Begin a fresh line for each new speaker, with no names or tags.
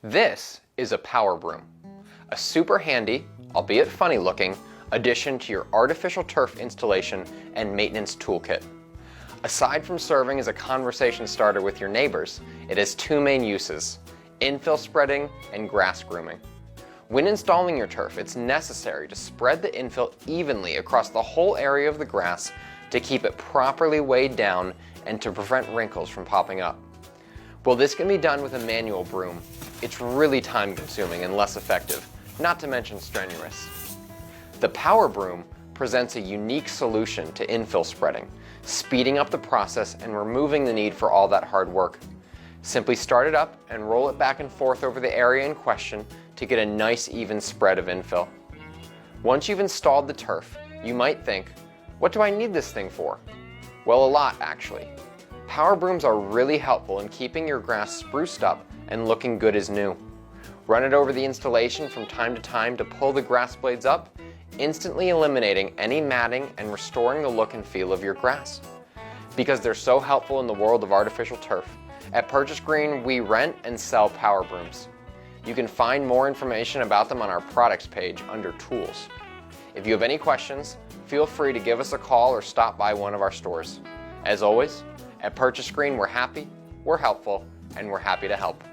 This is a power broom, a super handy, albeit funny looking, addition to your artificial turf installation and maintenance toolkit. Aside from serving as a conversation starter with your neighbors, it has two main uses: infill spreading and grass grooming. When installing your turf, it's necessary to spread the infill evenly across the whole area of the grass to keep it properly weighed down and to prevent wrinkles from popping up. While this can be done with a manual broom, it's really time consuming and less effective, not to mention strenuous. The power broom presents a unique solution to infill spreading, speeding up the process and removing the need for all that hard work. Simply start it up and roll it back and forth over the area in question to get a nice even spread of infill. Once you've installed the turf, you might think, what do I need this thing for? Well, a lot actually. Power brooms are really helpful in keeping your grass spruced up and looking good as new. Run it over the installation from time to time to pull the grass blades up, instantly eliminating any matting and restoring the look and feel of your grass. Because they're so helpful in the world of artificial turf, at Purchase Green we rent and sell power brooms. You can find more information about them on our products page under Tools. If you have any questions, feel free to give us a call or stop by one of our stores. As always, at Purchase Green we're happy, we're helpful, and we're happy to help.